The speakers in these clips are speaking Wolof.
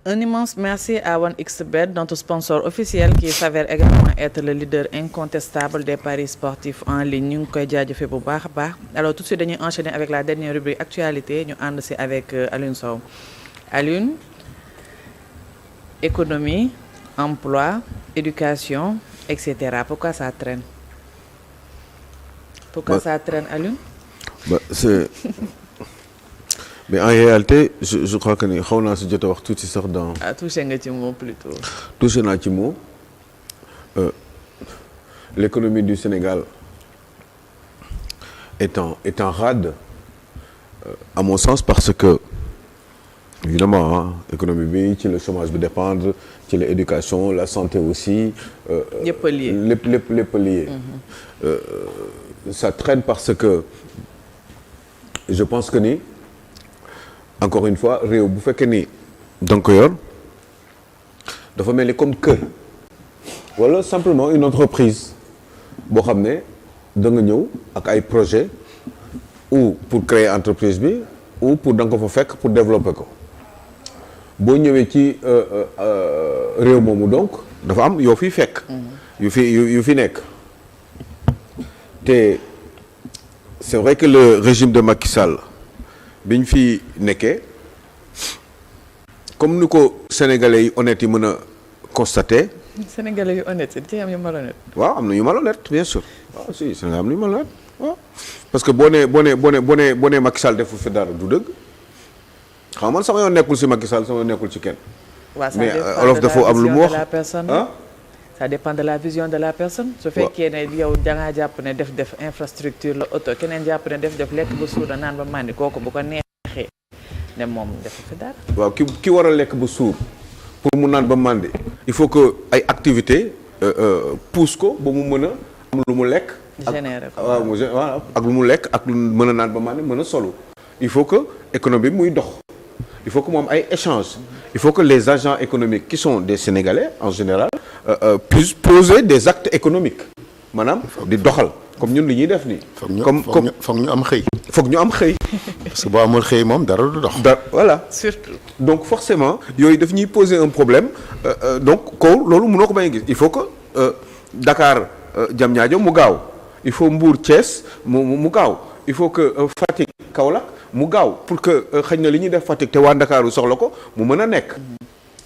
Un immense merci à 1xBet, notre sponsor officiel qui s'avère également être le leader incontestable des paris sportifs en ligne. Ñu ngi koy jaajëfee bu baax a baax. Alors tout de suite dañuy enchaîner avec la dernière rubrique actualité ñu ànd si avec Alioune Sow. Alioune, économie, emploi, éducation, etc. Pourquoi ça traîne? Pourquoi ça traîne, Alioune? C'est... Mais en réalité je crois que ni xaw naa si jot a wax tuuti sax dans. Ah, touché nga ci mot plutôt. Touché naa ci mot l'économie du Sénégal est en rade à mon sens parce que évidemment économie bi ci le chômage bi dépendre ci la éducation la santé aussi. Yëpp lié lépp lié. Ça traîne parce que je pense que ni. Encore une fois réew bu fekkee ni danga ko yor dafa mel ni comme kër wala simplement une entreprise boo xam ne da nga ñëw ak ay projet ou pour créer entreprise bi ou pour da nga ko fa fekk pour développer ko boo ñëwee ci réew moomu donc dafa am yoo fiy fekk yu fi nekk te c'est vrai que le régime de Macky Sall bi ñu fi nekkee comme ni ko sénégalais yi honnêtes yi mën a constater. sénégalais yu honnête ci am yu malhonnête. waaw am na yu malhonnête bien sûr waaw si Sénégal am na yu malhonnête waaw parce que boo nee Macky Sall defu fi dara du dëgg xam man sama yoon nekkul si Macky Sall sama yoon nekkul ci kenn. mais olof dafa am lu mu wax ça dépend de la vision de la personne. su fekkee ne yow dangaa jàpp ne def infrastructure la auto keneen jàpp ne def lekk ba suur naan ba màndi kooku bu ko neexee ne moom defu fi dara. waaw ki war a lekk ba suur pour mu naan ba màndi il faut que ay activités pousse ko ba mu mën a am lu mu lekk. générer ko waaw ak lu mu lekk ak lu mën a naan ba màndi mën a solo. il faut que économie bi muy dox. il faut que mu am ay échanges. il faut que les agents économiques qui sont des Sénégalais en général puissent poser des actes économiques maanaam di doxal comme ñun li ñuy def nii. foog ñu am xëy. foog ñu am xëy. parce que boo amul xëy moom dara du dox. Voilà. Surtout. Donc forcément yooyu daf ñuy poser un problème donc ko loolu mënoo ko bañ a gis il faut que Dakar Diamniadio mu gaaw il faut Mbour Thiès mu gaaw il faut que Fatick Kaolack mu gaaw pour que xëy na li ñuy def Fatick te waa Ndakaaru soxla ko mu mën a nekk.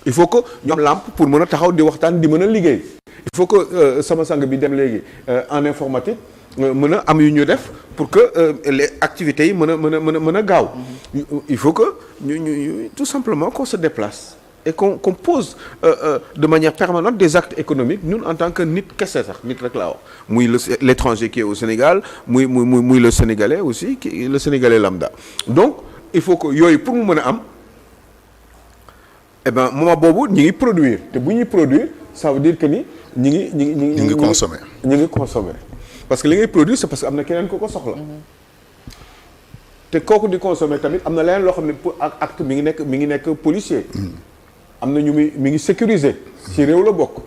il faut que ñu am lampe pour mën a taxaw di waxtaan di mën a liggéey. il faut que sama sang bi dem léegi en informatique mën a am yu ñu def pour que les activités yi mën a gaaw. il faut que ñu tout simplement qu'on se déplace et qu'on pose de manière permanente des actes économiques ñun en tant que nit kese sax nit rek laa wax muy l'étranger qui est au Sénégal muy le Sénégalais aussi le Sénégalais lambda. donc il faut que yooyu pour mu mën a am eh ben moment boobu ñi ngi produire te bu ñuy produire ça veut dire que ni ñi ngi consommer parce que li ngay produire c'est parce que am na keneen ko soxla. te kooku di consommer tamit am na leneen loo xam ne pour acte mi ngi nekk policier. am na ñu mi ngi sécuriser. ci réew la bokk.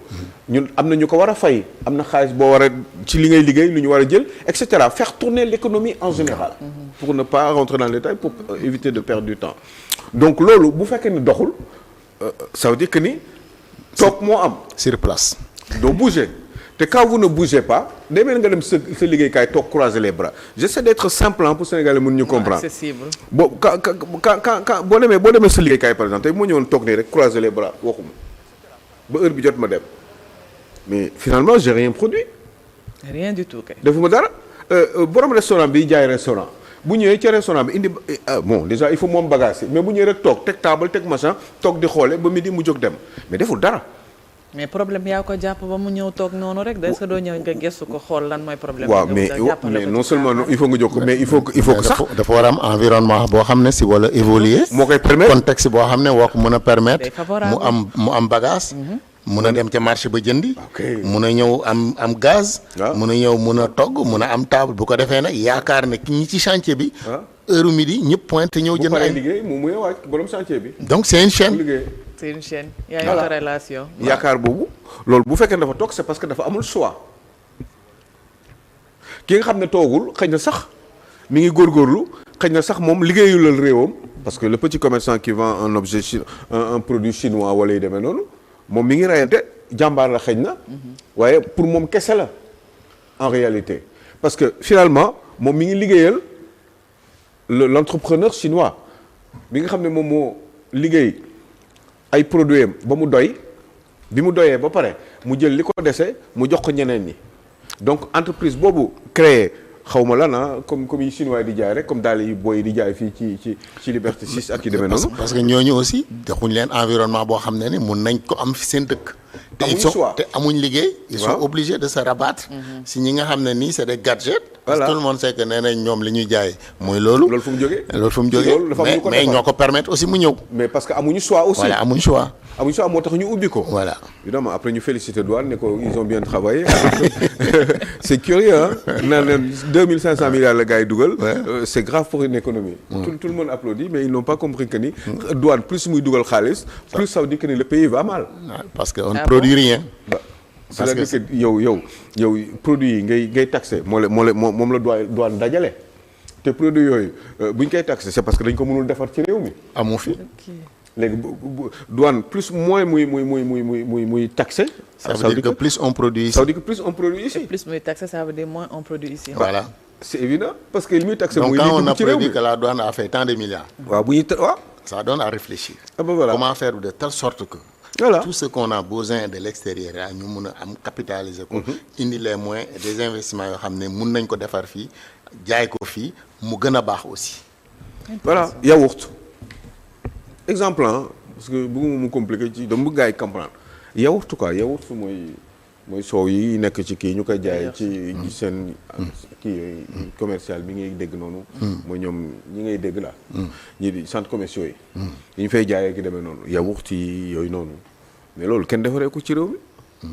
ñun am na ñu ko war a fay am na xaalis boo war a ci li ngay liggéey lu ñu war a jël et cetera faire tourner l'économie en général. pour ne pas rentrer dans le détail pour éviter de perdre du temps. donc loolu bu fekkee ne doxul ça veut dire que ni toog moo am. sur place. doo bouger. te quand vous ne bougez pas day mel nga dem sa liggéeykaay toog croiser les bras j'essaie d'être simple pour Sénégalais mën ñu comprendre. accessible. boo quand boo demee sa liggéeykaay par exemple tey moo ñëwoon toog nii rek croiser les bras waxuma ba heure bi jot ma dem mais finalement j'ai rien produit. rien du tout kay. defuma dara borom restaurant bi jaay restaurant bu ñëwee ci restaurant bi indi bon déjà il faut moom bagage mais bu ñëwee rek toog teg table teg machin toog di xoole ba midi mu jóg dem mais deful dara. mais problème yaa ko jàpp ba mu ñëw toog noonu rek est-ce que doo ñëw nga gëstu ko xool lan mooy problème. waaw mais non seulement il faut nga jóg ko mais il faut que sax. dafa war a am environnement boo xam ne si wala évoluer. moo koy permettre contexte boo xam ne woo ko mën a permettre. mu am bagage. mun a dem ca marché ba jëndi. mun a ñëw am gaz. mun a ñëw mun a togg mun a am table bu ko defee nag yaakaar ne ñi ci chantier bi. heure midi ñëpp pointe ñëw jënd ay. liggéey moom muy wàcc borom chantier bi. donc c'est une chaîne. c'est une chaîne. y a une corrélation. yaakaar boobu loolu bu fekkee dafa toog c'est parce que dafa amul choix ki nga xam ne toogul xëy na sax mi ngi góorgóorlu xëy na sax moom liggéeyulal réewam parce que le petit commerçant qui vend un objet un produit chinois wala yu demee noonu moom mi ngi rayante jàmbaar la xëy na waaye pour moom kese la en réalité parce que finalement moom mi ngi liggéeyal l'entrepreneur chinois bi nga xam ne moom moo liggéey ay produits am ba mu doy bi mu doyee ba pare mu jël li ko dese mu jox ko ñeneen ñi donc entreprise boobu créé xawma lan comme yi chinois di jaay rek comme daal yi booy di jaay fii ci Liberté 6 ak yu demee noonu. parce que ñooñu aussi joxuñ leen environnement boo xam ne ni mun nañ ko am fi seen dëkk. te amuñ liggéey. ils sont obligés de se rabattre. si ñi nga xam ne nii c'est des gadgets. parce que tout le monde sait que nee nañ ñoom li ñuy jaay mooy loolu. loolu fu mu jógee. mais ñoo ko permettre aussi mu ñëw. mais parce que amuñu choix aussi. voilà amuñ choix. moo tax ñu ubbi ko. voilà évidemment après ñu féliciter douane ne ko ils ont bien travaillé. c'est curieux naan 2500 milliards la gars yi dugal. c'est grave pour une économie. tout le monde applaudit mais ils n'ont pas compris que ni. douane plus muy dugal xaalis. plus ça veut dire que ni le pays va mal. parce que on ne produit rien. c'est-à-dire que yow produit yi ngay taxé moom la douane dajale. te produit yooyu bu ñu koy taxé c'est parce que dañ ko mënul defar ci réew mi. amu fi. léegi douane plus moins muy taxé. ça veut dire que plus on produit ici. ça veut dire que plus on produit ici. Et plus muy taxé ça veut dire moins on produit ici. voilà. c'est évident parce que li muy taxé. donc quand on a prédit que la douane a fait tant de milliards. waaw bu ñuy waaw. ça donne à réfléchir. Voilà. Comment faire de telle sorte que. Voilà. Tout ce qu'on a besoin de l'extérieur ñu mun a am capitaliser ko. indi les moyens et des investissements yoo xam ne mun nañ ko defar fii jaay ko fii mu gën a baax aussi. voilà yaourt exemple parce que bëgguma mu compliqué ci dama bëgg gars yi comprendre yaourt yaourt mooy soow yi nekk ci kii ñu koy jaay ci seen kii commercial bi ngay dégg noonu. mooy ñoom ñi ngay dégg la. ñi di centres commerciaux yi. yi ñu fay jaayee ki demee noonu yaourt yi yooyu noonu mais loolu kenn defaree ko ci réew mi.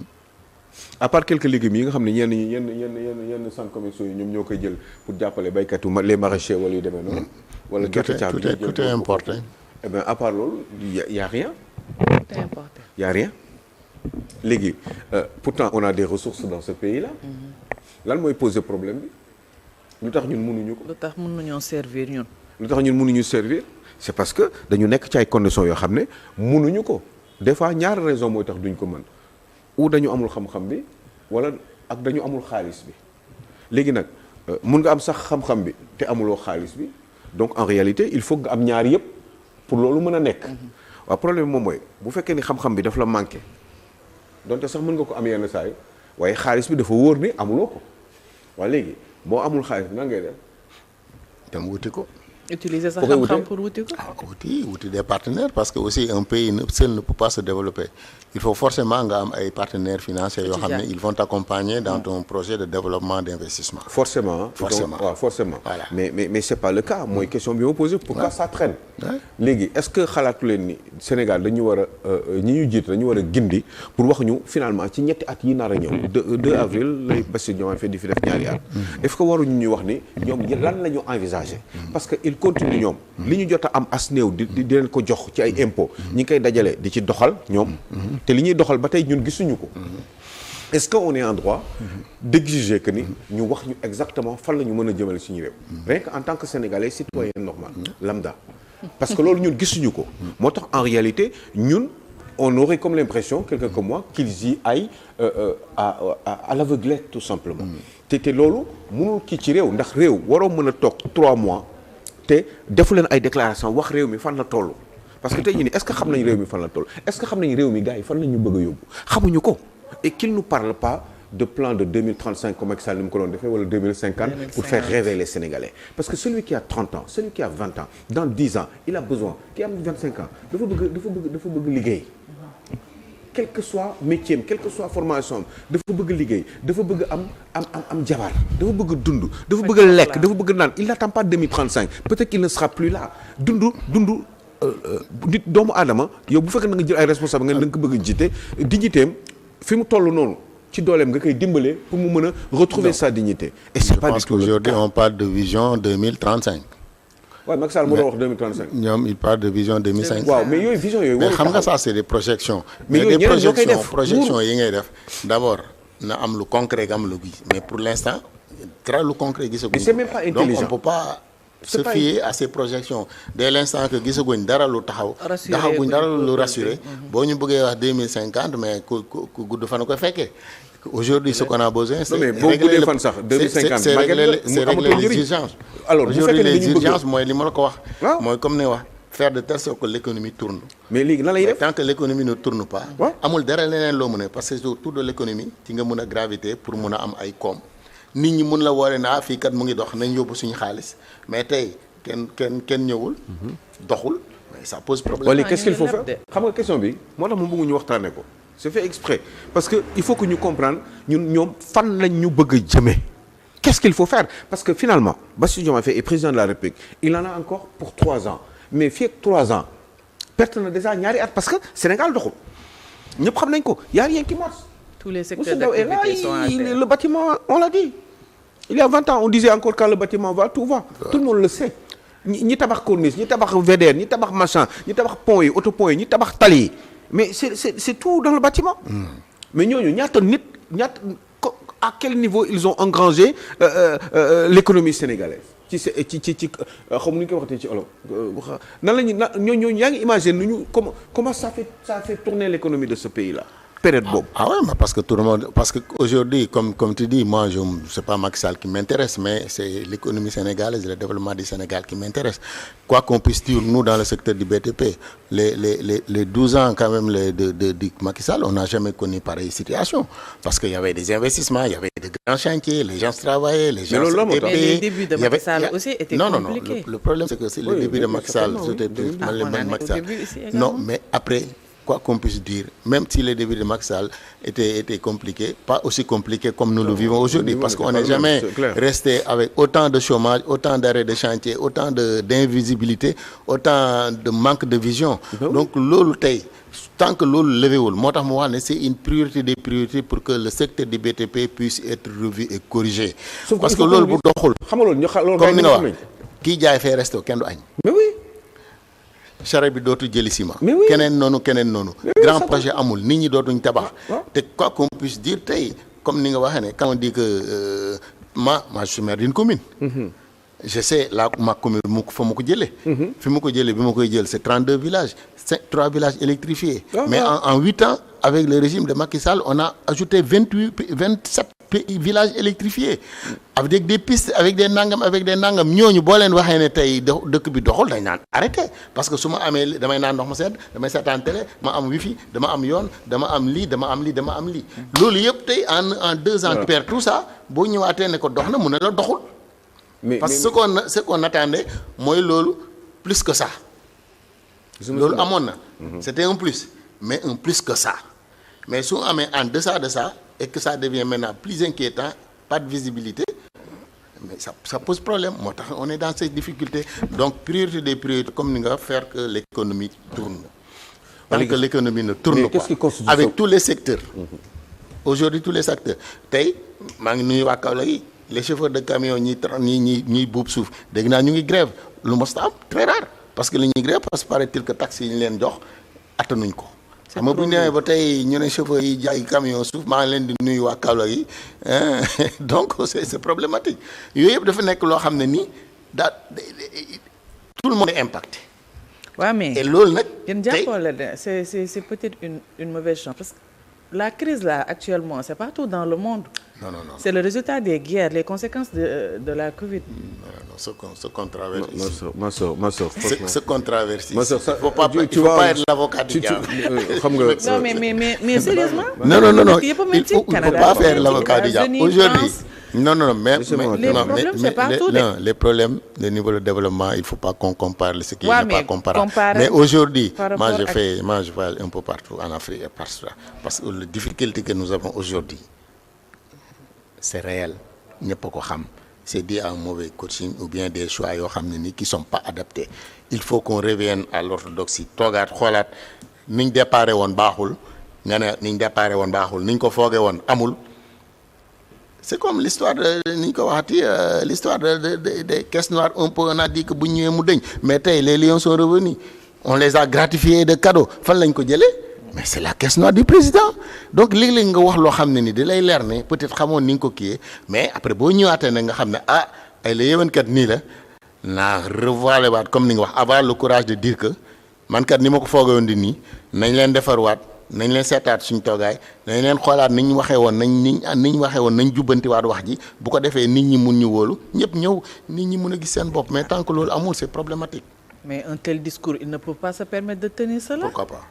à part quelques légumes yi nga xam ne yenn centres commerciaux yi ñoom ñoo koy jël pour jàppale baykatu les maraîchers wala yu demee noonu. wala gerte caaf bi tout est importé. eh bien à part loolu y a rien. Tout est importé. Y a rien. léegi pourtant on a des ressources dans ce pays-là. lan mooy poser problème bi lu tax ñun mënuñu ko. lu tax mënuñoo servir ñun. lu tax ñun mënuñu servir c'est parce que dañu nekk ci ay conditions yoo xam ne mënuñu ko des fois ñaari raison mooy tax duñ ko mën ou dañu amul xam-xam bi wala ak dañu amul xaalis bi léegi nag mun nga am sax xam-xam bi te amuloo xaalis bi donc en réalité il faut nga am ñaar yëpp pour loolu mën a nekk. waaw problème moom mooy bu fekkee ni xam-xam bi daf la manqué. donte sax mën nga ko am yenn saa yi waaye xaalis bi dafa wóor ni amuloo ko waaye léegi boo amul xaalis bi nan ngay def. dem wuti ko. utiliser sa xam-xam pour wuti ko. wuti des partenaires parce que aussi un pays seul ne peut pas se développer il faut forcément nga am ay partenaires financiers yoo xam ne ils vont t'accompagner dans ton projet de développement d'investissement. forcément. waaw forcément. voilà mais c'est pas le cas mooy question bi ma posé pourquoi ça traîne. léegi est-ce que xalaatu leen ni Sénégal dañu war a ñi ñu jiit dañu war a gindi pour wax ñu finalement ci ñetti at yi nar a ñëw 2 avril lay Bassirou Diomaye Faye di fi def ñaari at. est-ce que waruñu ñuy wax ni ñoom lan la ñu envisager. parce que il continue ñoom. li ñu jot a am as néew di leen ko jox ci ay impôts. ñi ngi koy dajale di ci doxal ñoom. te li ñuy doxal ba tey ñun gisuñu ko. est-ce que on est en droit d'exiger que ni ñu wax ñu exactement fan la ñu mën a jëmale suñu réew. rien que en tant que sénégalais citoyen normal lambda. parce que loolu ñun gisuñu ko. moo tax en réalité ñun on aurait comme l'impression quelqu'un comme moi qu'ils y aillent à l'aveuglette tout simplement. te loolu mënul kii ci réew ndax réew waroo mën a toog 3 mois te defu leen ay déclaration wax réew mi fan la toll. parce que tey jii nii est-ce que xam nañ réew mi fan la toll est-ce que xam nañ réew mi gars yi fan la ñu bëgg a yóbbu xamuñu ko et qu'il nous parle pas de plan de 2035 comme Macky Sall ni mu ko doon defee wala 2050 pour faire rêver les Sénégalais parce que celui qui a 30 ans celui qui a 20 ans dans 10 ans il a besoin qui a 25 ans dafa bëgg liggéey quel que soit métier quelle que soit formation dafa bëgg liggéey dafa bëgg am jabar dafa bëgg dund dafa bëgg lekk dafa bëgg naan il n'attend pas 2035 peut-être qu'il ne sera plus là dund nit doomu aadama yow bu fekkee na nga jël ay responsable nga da nga ko bëgg a jiite dignitéem fi mu toll noonu ci dooleem nga koy dimbale pour mu mën a retrouver sa dignité et c'est pas du tout le cas. Aujourd'hui on parle de vision 2035. waaw Macky Sall moo doon wax 2035. ñoom il parle de vision 2005. waaw mais yooyu vision yooyu. mais xam nga ça c'est des projections. mais yooyu ñeneen ñoo koy def projections yi ngay def d'abord na am lu concret nga am lu gis mais pour l'instant dara lu concret gisagum. mais c'est même pas intelligent donc on peut pas se fier à ces projections dès l'instant que gisaguñ dara lu taxaguñ dara lu rassuré boo ñu bëggee wax 2050 mais ku gudd fan ko fekkee. Aujourd'hui ce qu'on a besoin c'est régler fan sax 2050 c'est régler les urgences. Alors aujourd'hui les urgences mooy li ma la ko wax. mooy comme ne wax faire de telle sorte que l'économie tourne. mais léegi nan lay def tant que l'économie ne tourne pas. amul dara leneen loo mën a parce que autour de l'économie ci nga mën a gravité pour mën a am ay koom. nit ñi mun la woore naa fii kat mu ngi dox nañ yóbbu suñu xaalis mais tey kenn ñëwul. doxul mais ça pose problème. wala qu'est-ce qu'il faut faire xam nga question bi moo tax mu bëgg ñu waxtaanee ko. c'est fait exprès parce que il faut que ñu comprendre ñoom fan lañ ñu bëgg a jëmee. qu'est-ce qu'il faut faire parce que finalement Bassirou Diomaye Faye est président de la République il en a encore pour 3 ans mais fii ak 3 ans perte na déjà ñaari at parce que Sénégal doxul ñëpp xam nañ ko y a rien qui marche. Tous les secteurs d'activité sont à terre. Le bâtiment, on l'a dit. Il y a 20 ans, on disait encore quand le bâtiment va, tout va. Tout le monde le sait. Ñi tabax corniche, ñi tabax VDN, ñi tabax machin, ñi tabax pont yi, autopont yi, ñi tabax tali yi. Mais c'est tout dans le bâtiment. Mais ñooñu ñaata à quel niveau ils ont engrangé l'économie sénégalaise. ci xam nu ñu koy waxatee ci olof nan la ñooñu yaa ngi imaginer nu ñu comment ça fait tourner l'économie de ce pays-là. période boobu. Ah ouais, mais parce que aujourd'hui comme tu dis moi c'est pas Macky Sall qui m'intéresse mais c'est l'économie sénégalaise le développement du Sénégal qui m'intéresse quoi qu'on puisse dire nous dans le secteur du BTP les 12 ans quand même de Macky Sall on n'a jamais connu pareille situation parce qu'il y avait des investissements il y avait de grands chantiers les gens travaillaient les gens étaient payés. Mais les débuts de Macky Sall aussi étaient compliqués. Non le problème c'est que c'est le début de Macky Sall non mais après quoi qu'on puisse dire, même si les débuts de Macky Sall étaient compliqués, pas aussi compliqués comme nous le vivons aujourd'hui, parce qu'on n'est jamais resté avec autant de chômage, autant d'arrêts de chantier, autant d'invisibilité, autant de manque de vision. Donc, loolu tey tant que loolu levéwul moo tax mu wax ne c'est une priorité des priorités pour que le secteur du BTP puisse être revu et corrigé. Parce que loolu bu doxul. Comme ni nga wax kii jaay fee resto kenn du añ. Mais oui. charrette bi dootu jëli ciment. keneen noonu grand projet amul nit ñi dootuñ tabax. te quoi qu'on puisse dire tey comme ni nga waxee ne quand on dit que moi je suis maire d'une commune. je sais ma commune fa ma ko jëlee. fi ma ko jëlee bi ma koy jël c'est 32 villages 3 villages électrifiés. mais en 8 ans avec le régime de Macky Sall on a ajouté 27 villages électrifiés avec des pistes avec des nangam ñooñu boo leen waxee ne tey dëkk bi doxul dañ naan arrêté parce que su ma amee damay naan ndox ma sedd damay seetaan télé ma am wifi dama am yoon dama am lii loolu yëpp tey en 2 ans tu perds tout ça boo ñëwaatee ne ko dox na mu ne la doxul parce que ce qu'on attendait mooy loolu plus que ça loolu amoon na c'était un plus mais un plus que ça mais su amee en deçà de ça et que ça devient maintenant plus inquiétant pas de visibilité mais ça pose problème moo tax on est dans ces difficultés donc priorité des priorités comme ni nga faire que l'économie tourne tant que l'économie ne tourne pas avec tous les secteurs aujourd'hui tous les secteurs tey maa ngi nuyu waa Kaolack yi les chauffeurs de camions ñiy buub suuf dégg naa ñu ngi grève lu mos am très rare parce que li ñuy grève parce que paraît-il que taxes yi ñu leen jox attanuñ ko xam nga bu ñu demee ba tey ñu ne chauffeur yi jaay camion suuf maa ngi leen di nuyu waa Kaolack yi donc c'est problématique yooyu yëpp dafa nekk loo xam ne nii tout le monde est impacté. waaw mais et loolu nag. yéen jàppoo la de c'est peut-être une mauvaise chance parce que la crise là actuellement c'est partout dans le monde. Non. C'est le résultat des guerres, les conséquences de la Covid. Non, ce controverse. Ma soeur. Ce controverse. Ma soeur, il faut pas être l'avocat du diable. Non, mais sérieusement. Non. Il faut pas faire l'avocat du diable. Aujourd'hui. Non, mais les problèmes, c'est partout. Non, les problèmes de niveau de développement, il ne faut pas qu'on compare ce qui n'est pas comparable. Mais aujourd'hui, moi je fais un peu partout en Afrique et partout. Parce que les difficultés que nous avons aujourd'hui, c'est réel ñëpp a ko xam c'est dû à un mauvais coaching ou bien des choix yoo xam ne ni qui sont pas adaptés il faut qu'on revienne à l'orthodoxie toogaat xoolaat niñ déparé woon baaxul nga ne niñ déparé woon baaxul niñ ko foogee woon amul c'est comme l'histoire de niñ ko waxati l'histoire des caisses noires un peu on a dit que bu ñëwee mu dëñ mais tey les lions sont revenus on les a gratifiés de cadeaux fan lañ ko jëlee mais c'est la caisse noire du président donc léeg-léeg nga wax loo xam ne ni da lay leer ne peut-être xamoon ni nga ko kiiyee mais après boo ñëwaatee nag nga xam ne ay la yéwénkat nii la naa revoiler waat comme ni nga wax avoir le courage de dire que man kat ni ma ko foogee woon di nii nañ leen defarwaat nañ leen seetaat suñ toogaay nañ leen xoolaat ni ñu waxee woon niñ waxee woon nañ jubbantiwaat wax ji bu ko defee nit ñi mun ñu wóolu ñëpp ñëw nit ñi mun a gis seen bopp mais tant que loolu amul c'est problématique. Mais un tel discours il ne peut pas se permettre de tenir cela. Pourquoi pas.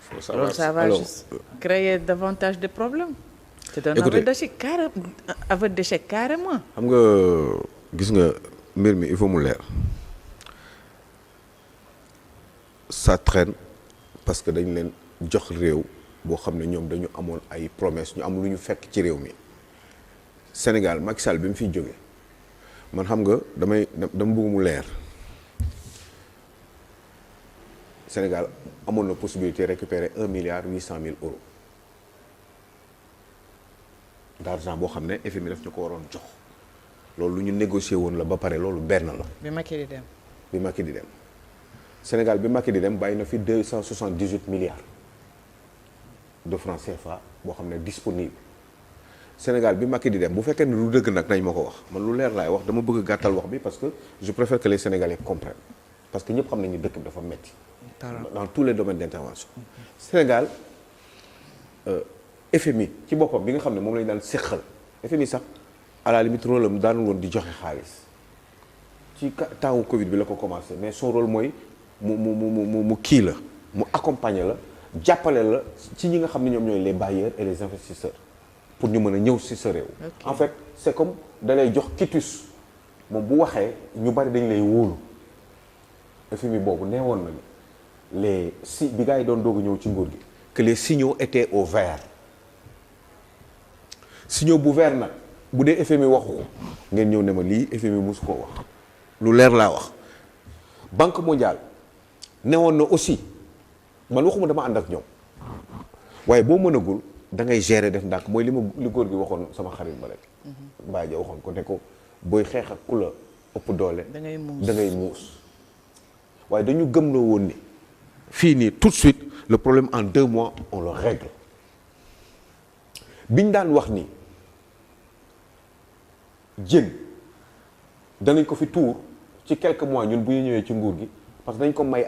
Faut savoir. Alors ça va juste créer davantage de problèmes. C'est un aveu d'échec carrément. xam nga gis nga mbir mi il faut mu leer ça traîne parce que dañ leen jox réew boo xam ne ñoom dañu amoon ay promesses ñu am lu ñu fekk ci réew mi Sénégal Macky Sall bi mu fiy jógee man xam nga dama bëgg mu leer Sénégal amoon na possibilité récupérer 1,8 milliard € d'argent boo xam ne FMI daf ñu ko waroon jox loolu lu ñu négocier woon la ba pare loolu benn la. bi Macky di dem. bi Macky di dem Sénégal bi Macky di dem bàyyi na fi 278 milliards de francs CFA boo xam ne disponible Sénégal bi Macky di dem bu fekkee ne lu dëgg nag nañ ma ko wax man lu leer laay wax dama bëgg gàttal wax bi parce que je préfère que les Sénégalais comprennent parce que ñëpp xam nañu dëkk bi dafa metti dans tous les domaines d'intervention. Sénégal FMI ci boppam bi nga xam ne moom lañu daan séqal FMI sax à la limite rôle am daanul woon di joxe xaalis ci temps Covid bi la ko commencé mais son rôle mooy mu kii la mu accompagner la jàppale la ci ñi nga xam ne ñoom ñooy les bailleurs et les investisseurs pour ñu mën a ñëw ci sa réew. En fait c'est comme da lay jox quitus moom bu waxee ñu bari dañ lay wóolu FMI boobu nee woon na les bi gars yi doon doog a ñëw ci nguur gi que les signaux étaient au vert signaux bu vert nag bu dee FMI waxu ko ngeen ñëw ne ma lii FMI mosu koo wax lu leer laa wax Banque mondiale ne woon na aussi man waxuma dama ànd ak ñoom waaye boo mënagul da ngay gérer def ndànk mooy li góor gi waxoon sama xarit ba rek Mbaye ja waxoon ko ne ko booy xeex ak ku la ëpp doole da ngay muus waaye dañu gëmloo woon ni fii nii tout de suite le problème en 2 mois on le règle biñ daan wax ni jën danañ ko fi tuur ci quelques mois ñun bu ñu ñëwee ci nguur gi parce que dañ ko may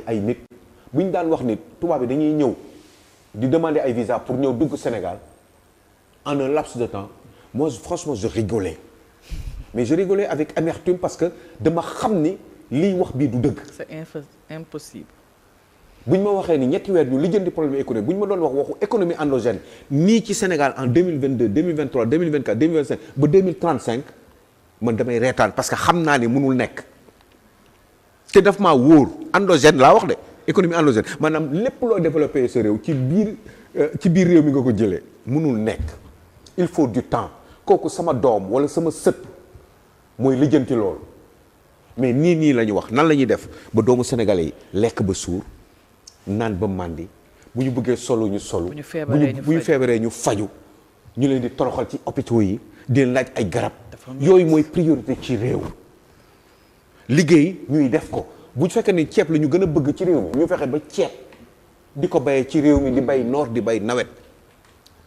ay nit bu ñu daan wax ni tubaab bi dañuy ñëw di demander ay visa pour ñëw dugg Sénégal en un laps de temps moi franchement je rigolais mais je rigolais avec amertume parce que dama xam ni liy wax bii du dëgg. C'est impossible. bu ñu ma waxee ni ñetti weer ñu lijjanti problème économique bu ñu ma doon wax waxu économie endogène nii ci Sénégal en 2022 2023 2024 2025 ba 2035 man damay reetaan parce que xam naa ni mënul nekk te daf maa wóor endogène laa wax de économie endogène maanaam lépp loo développé sa réew ci biir réew mi nga ko jëlee mënul nekk il faut du temps kooku sama doom wala sama sët mooy lijjanti loolu mais nii la ñu wax nan la ñuy def ba doomu sénégalais yi lekk ba suur naan ba màndi bu ñu bëggee solo ñu solu bu ñu feebaree ñu faju ñu leen di toroxal ci hôpitaux yi di leen laaj ay garab yooyu mooy priorité ci réew liggéey ñuy def ko bu ñu fekkee ni ceeb la ñu gën a bëgg ci réew mi ñu fexe ba ceeb di ko bayee ci réew mi di bay noor di bay nawet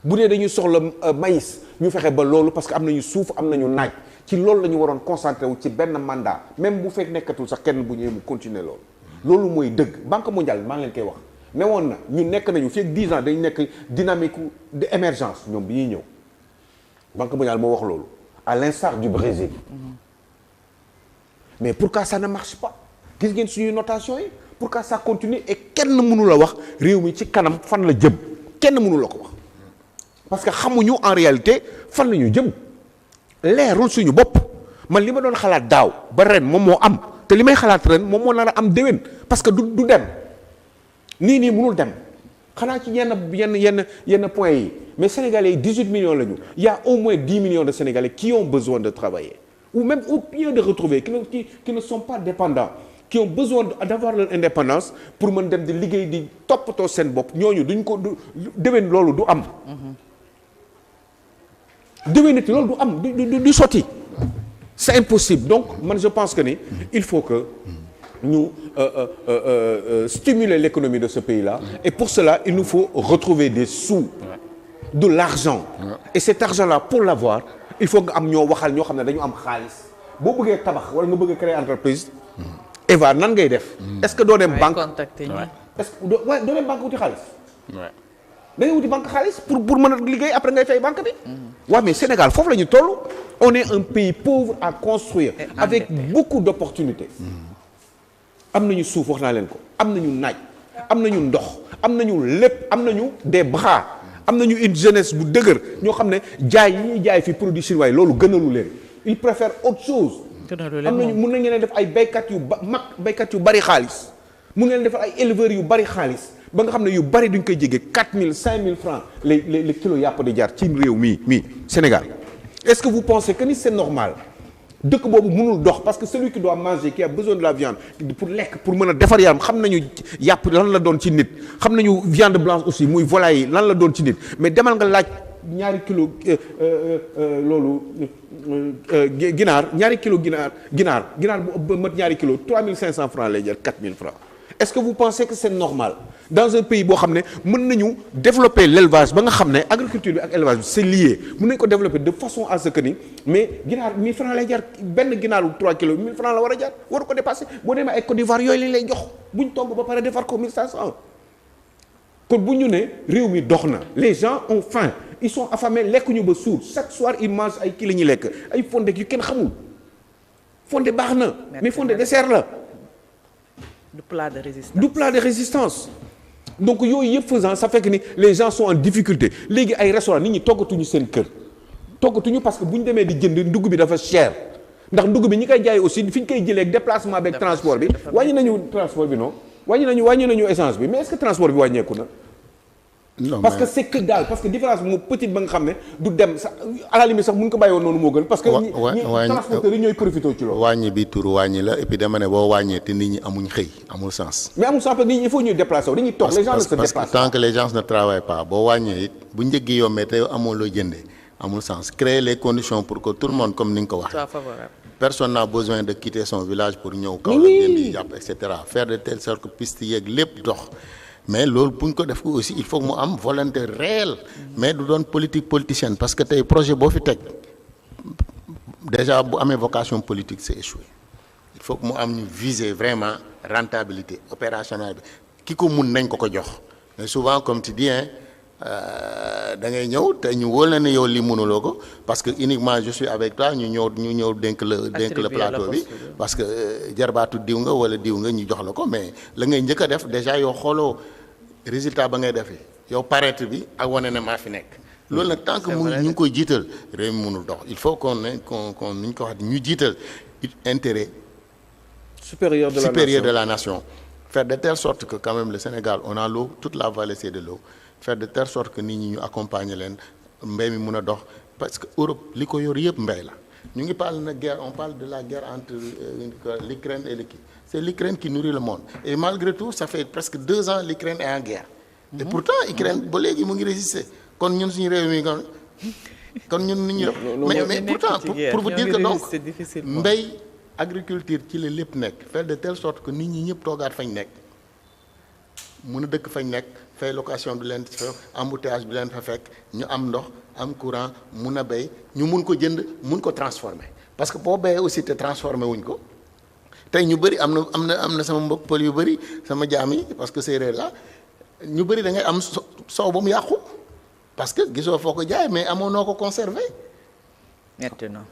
bu dee dañuy soxla maïs ñu fexe ba loolu parce que am nañu suuf am nañu naaj ci loolu la ñu waroon concentré wu ci benn mandat même bu fekk nekkatul sax kenn bu ñëwee mu continuer loolu mooy dëgg Banque mondiale maa ngi leen koy wax ne woon na ñu nekk nañu fii ak 10 ans dañu nekk dynamique de émergence ñoom bi ñuy ñëw Banque mondiale moo wax loolu à l'instar du Brésil mais pourquoi ça ne marche pas gis ngeen suñuy notation yi pourquoi ça continue et kenn mënu la wax réew mi ci kanam fan la jëm kenn mënu la ko wax parce que xamuñu en réalité fan la ñu jëm leerul suñu bopp man li ma doon xalaat daaw ba ren moom moo am te li may xalaat ren moom moo nar a am déwén parce que du dem nii mënul dem xanaa ci yenn points yi mais Sénégalais yi 18 millions la ñu il y a au moins 10 millions de Sénégalais qui ont besoin de travailler ou même au mieux de retrouver qui ne sont pas dépendants qui ont besoin d'avoir leur indépendance pour mën dem di liggéey di toppatoo seen bopp ñooñu duñ ko déwén loolu du am déwénati loolu du am du sotti c'est impossible donc man je pense que ni il faut que ñu stimuler l'économie de ce pays-là et pour cela il nous faut retrouver des sous de l'argent et cet argent-là pour l'avoir il faut nga am ñoo waxal ñoo xam ne dañu am xaalis boo bëggee tabax wala nga bëgg a créer entreprise. Eva nan ngay def. est-ce que doo dem banque est-ce que doo dem banque wuti xaalis. da ngay wuti banque xaalis pour mën a liggéey après ngay fay banque bi. waaw mais Sénégal foofu la ñu toll. on est un pays pauvre à construire. avec beaucoup d'opportunités. am nañu suuf wax naa leen ko am nañu naaj am nañu ndox am nañu lépp am nañu des bras am nañu une jeunesse bu dëgër ñoo xam ne jaay yi ñuy jaay fi produit chinois yi loolu gënalu leen ils préfèrent autre chose. am nañu mun nañu leen def ay béykat yu bari xaalis mun nañu leen def ay éleveurs yu bari xaalis ba nga xam ne yu bari duñ koy jege 4000 5000 francs les kilos yàpp di jaar ci réew mii Sénégal est-ce que vous pensez que ni c'est normal dëkk boobu mënul dox parce que celui qui doit manger qui a besoin de la viande pour lekk pour mën a defar yaram xam nañu yàpp lan la doon ci nit xam nañu viande blanche aussi muy volaille lan la doon ci nit mais demal nga laaj ñaari kilo ñaari kilo ginaar bu mat ñaari kilo 3500 francs lay jël 4000 francs est-ce que vous pensez que c'est normal dans un pays boo xam ne mën nañu développer l'élevage ba nga xam ne agriculture bi ak élevage bi c'est lié mën nañu ko développer de façon à ce que ni mais ginaar 1000 francs lay jar benn ginaaru 3 kilos 1000 francs la war a jar waru ko dépasser boo demee ay Côte d'Ivoire yooyu lañ lay jox buñ togg ba pare defar ko 1500 kon bu ñu ne réew mi dox na les gens ont faim ils sont affamés lekkuñu ba suur chaque soir ils mangent ay kii la ñuy lekk ay fondé yu kenn xamul fondé baax na mais fondé dessert la. du plat de résistance. donc yooyu yëpp faisant ça fait que ni les gens sont en difficulté léegi ay restaurants nit ñi toggatuñu seen kër toggatuñu parce que bu ñu demee di jënd ndugg bi dafa cher ndax ndugg bi ñi koy jaay aussi fi ñu koy jëlee ak déplacement beeg transport bi wàññi nañu transport bi non wàññi nañu essence bi mais est-ce que transport bi wàññeeku na. non parce que c'est que daal parce que différence bi moo petite ba nga xam ne du dem sax à la limite sax mun ko bàyyi woon noonu moo gën. parce que ñi transporteurs yi ñooy profité ci loolu. wàññi bi tur wàññi la et puis dama ne boo wàññee te nit ñi amuñ xëy amul sens. mais amul sens parce que nit ñi il faut ñuy déplacer wu dañuy toog les gens ne se déplacent parce que tant que les gens ne travaillent pas boo wàññee it bu njëg gi yombee te amoo loo jëndee amul sens créer les conditions pour que tout le monde comme ni nga ko waxee. personne n'a besoin de quitter son village pour ñëw kaw la jëndi jàpp et cetera faire de telle sorte que piste yeeg lépp dox. mais loolu bu ñu ko def ko aussi il faut que mu am volonté réelle mais du doon politique politicienne parce que tey projet boo fi teg déjà bu amee vocation politique c'est échoué il faut que mu am ñu viser vraiment rentabilité opérationnelle bi ki ko mun nañ ko jox mais souvent comme tu dis da ngay ñëw te ñu wóol na ne yow lii mënuloo ko parce que uniquement je suis avec toi ñu ñëw dénk la plateau bi parce que jarbaatu diw nga wala diw nga ñu jox la ko mais la ngay njëkk a def déjà yow xooloo résultat ba ngay defee yow paraître bi ak wane ne maa fi nekk loolu nag tant que ñu ngi koy jiital réew mi mënul dox il faut qu'on ni ñu ko wax ñu jiital intérêt supérieur de la nation faire de telle sorte que quand même le Sénégal on a l'eau toute la vallée c'est de l'eau faire de telle sorte que nit ñi ñu accompagner leen mbéy mi mun a dox parce que Europe li ko yor yëpp mbéy la ñu ngi parle na guerre on parle de la guerre entre l'Ukraine et c'est l'Ukraine qui nourrit le monde et malgré tout ça fait presque 2 ans l'Ukraine est en guerre et pourtant Ukraine ba léegi mu ngi résister kon ñun suñu réew mi kon ñun nit ñi mais pourtant pour vous dire que donc mbéy agriculture ci la lépp nekk faire de telle sorte que nit ñi ñëpp toogaat fañ nekk mun a dëkk fañ nekk fay location du leen fa embouteillage du leen fa fekk ñu am ndox am courant mun a béy ñu mun ko jënd mun ko transformer parce que boo béyee aussi te transformer wuñ ko tey ñu bëri am na sama mbokk pël yu bëri sama jaam yi parce que séeréer la ñu bëri da ngay am soow ba mu yàqu parce que gisoo foo ko jaay mais amoo noo ko conserver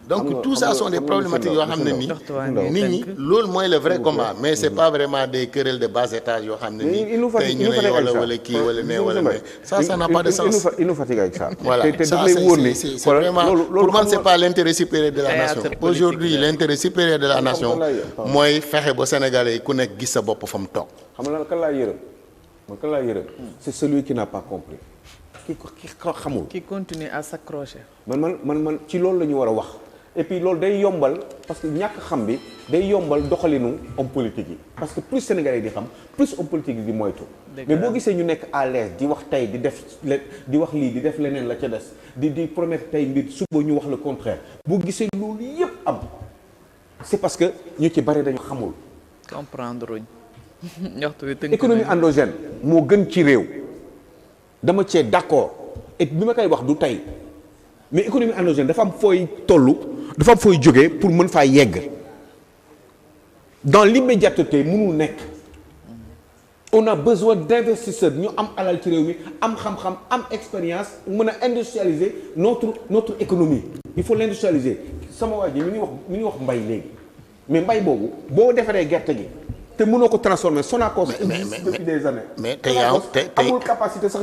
donc tout ça sont des problématiques yoo xam ne nii nit ñi loolu mooy le vrai combat mais c'est pas vraiment des querelles de bas étage yoo xam ne nii tey ñu ne wala kii wala ne wala ne ça n'a pas de sens il nous fatigue avec ça voilà ça c'est vraiment pour man c'est pas l'intérêt supérieur de la nation aujourd'hui l'intérêt supérieur de la nation mooy fexe ba Sénégalais yi ku nekk gis sa bopp fa mu toog xam nga kan laa yërëm c'est celui qui n'a pas compris ki xamul. qui continue à s'accrocher. man ci loolu la ñu war a wax et puis loolu day yombal parce que ñàkk xam bi day yombal doxalinu homme politique yi parce que plus Sénégalais yi di xam plus homme politique yi di moytu. mais boo gisee ñu nekk à l'aise di wax tey di wax lii di def leneen la ca des di promettre tey mbir suba ñu wax le contraire boo gisee loolu yépp am c'est parce que ñu ci bari dañu xamul. comprendre uñ. économie endogène moo gën ci réew. dama cee d'accord et bi ma koy wax du tey mais économie endogène dafa am fooy tollu dafa am fooy jógee pour mën faa yegg dans l'immédiateté mënul nekk. On a besoin d'investisseurs ñu am alal ci réew mi am xam-xam am expérience mën a industrialiser notre économie. il faut l'industrialiser sama waa ji mi ngi wax mbay léegi mais mbay boobu boo defaree gerte gi te mënoo ko transformer Sonacos existe depuis des années. mais tey amul capacité sax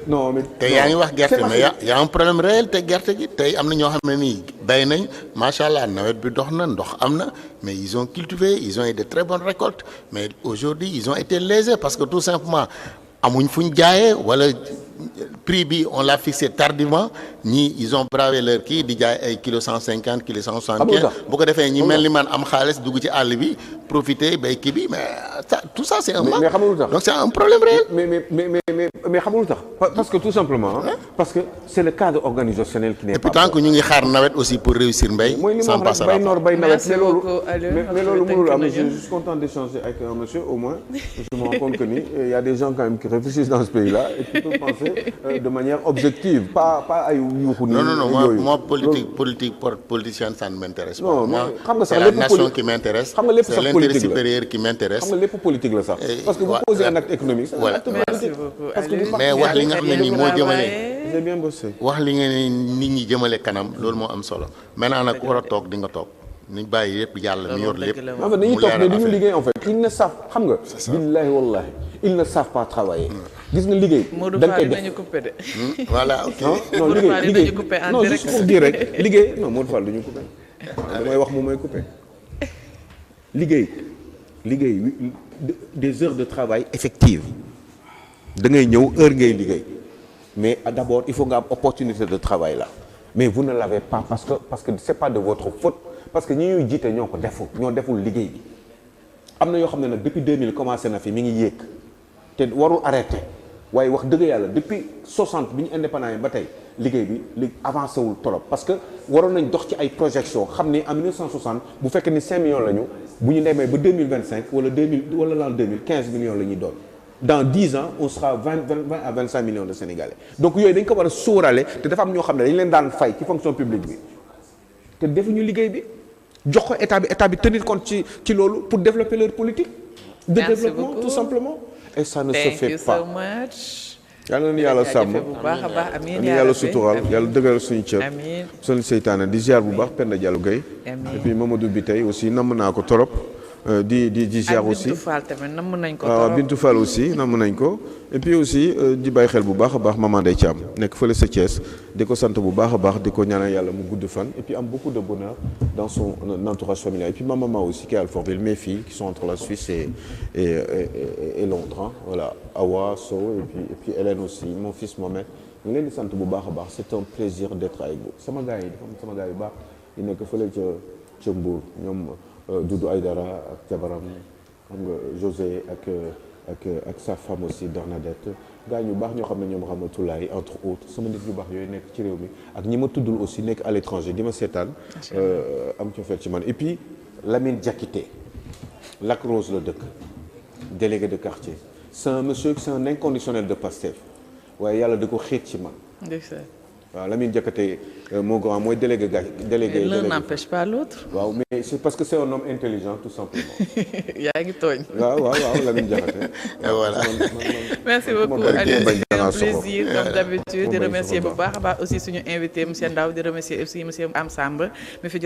non mais tey yaa ngi wax gerte mais y a un problème réel te gerte gi tey am na ñoo xam ne nii bay nañ macha allah nawet bi dox na ndox am na mais ils ont cultivé ils ont eu de très bonnes récoltes mais aujourd'hui ils ont été lésés parce que tout simplement amuñ fuñ jaayee wala prix bi on l'a fixé tardivement ñii ils ont bravé leur kii di jaay ay kilos 150 kilos 175 bu ko defee ñi mel ni man am xaalis dugg ci àll bi profiter bay kii bi mais ça tout ça c'est un manque. mais xamul lu tax donc c'est un problème réel. mais xamul lu tax parce que tout simplement parce que c'est le cadre organisationnel qui n'est pas. et puis tant que ñu ngi xaar nawet aussi pour réussir mbay. sans passer bay noor bay nawet mais loolu mënul am. je suis content d'échanger avec un monsieur au moins je me rends compte que ni il y a des gens quand même qui réfléchissent dans ce pays-là et qui peuvent penser de manière objective pas ay yuuxu nii. non moi politicien ça ne m'intéresse pas. non moi xam nga sax c'est la nation qui m'intéresse. xam nga lépp sax politique la c'est l'intérêt supérieur qui m'intéresse. xam nga lépp politique la sax. parce que vous posez un acte économique. voilà parce que mais wax li nga xam ne nii moo jëmale. j'ai bien bossé. wax li nga ne nit ñi jëmale kanam loolu moo am solo maintenant nag war a toog di nga toog ñu bàyyi lépp yàlla mi yor lépp. en fait dañuy toog mais duñu liggéey en fait. ils ne savent xam nga. billahi wallahi ils ne savent pas travailler. gis nga liggéey. da nga koy def nañu coupé de. voilà ok non liggéey non juste pour dire rek liggéey non Modou Fall dañu coupé. damay wax moom mooy coupé. liggéey des heures de travail effectives da ngay ñëw heure ngay liggéey mais d'abord il faut nga am opportunité de travail là mais vous ne l'avez pas parce que c'est pas de votre faute parce que ñi ñuy jiite ñoo deful liggéey bi am na yoo xam ne nag depuis 2000 commencé na fi mi ngi yéeg te warul arrêter waaye wax dëgg yàlla depuis 60 bi ñu indépendant yi ba tey liggéey bi li avancé wul trop parce que waroon nañ dox ci ay projections xam ni en 1960 bu fekkee ni 5 millions lañu bu ñu demee ba 2025 wala 2000 wala l'an 2000 15 millions la ñuy doon dans 10 ans on sera 20 à 25 millions de Sénégalais donc yooyu dañ ko war a sóoraale te dafa am ñoo xam ne dañ leen daan fay ci fonction publique bi te defuñu liggéey bi jox ko état bi tenir compte ci loolu pour développer leur politique de développement tout simplement et ça ne se fait pas. Thank you so much. yàlla na yàlla sàmm bu baax a baax amiin yàlla suturaal yàlla dëgëral suñu cër amiin seen seytaane di ziar bu baax Penda Diallo Gueye et puis Mamadou bi tey aussi namm naa ko trop di ziar aussi Bintou Fall tamit namm nañ ko waaw Bintou Fall aussi namm nañ ko et puis aussi di bàyyi xel bu baax a baax Maman Ndeye Thiam nekk fële sa Thiès di ko sant bu baax a baax di ko ñaanal yàlla mu gudd fan et puis am beaucoup de bonheur dans son entourage familial et puis ma maman aussi qui est à Alfortville mes filles qui sont entre la Suisse et Londres hein, voilà Awa Sow et puis Hélène aussi mon fils Mohamed ñu ngi leen di sant bu baax a baax c'est un plaisir d'être avec vous sama gars yi dafa am sama gars yu baax yi nekk fële ca Mbour ñoom Doudou Aïdara ak jabaram xam nga José ak sa femme aussi Bernadette gars ñu baax ñoo xam ne ñoom Ramatoulaye entre autres sama nit yu baax yooyu nekk ci réew mi ak ñi ma tuddul aussi nekk à l'étranger di ma seetaan am cofeel ci man et puis Lamine Diakité Lac Rose la dëkk délégué de quartier c'est un monsieur c'est un inconditionnel de Pastef waaye yàlla da ko xiit ci man waaw Lamine Diakité moo grand mooy délégué l'un n'empêche pas l'autre. waaw mais c'est parce que c'est un homme intelligent tout simplement. yaa ngi tooñ. waaw Lamine Diakité. voilà. merci beaucoup Aliou c'est un plaisir comme d'habitude di remercier bu baax a baax aussi suñu invité monsieur Ndao di remercier aussi monsieur Am Samb mi fi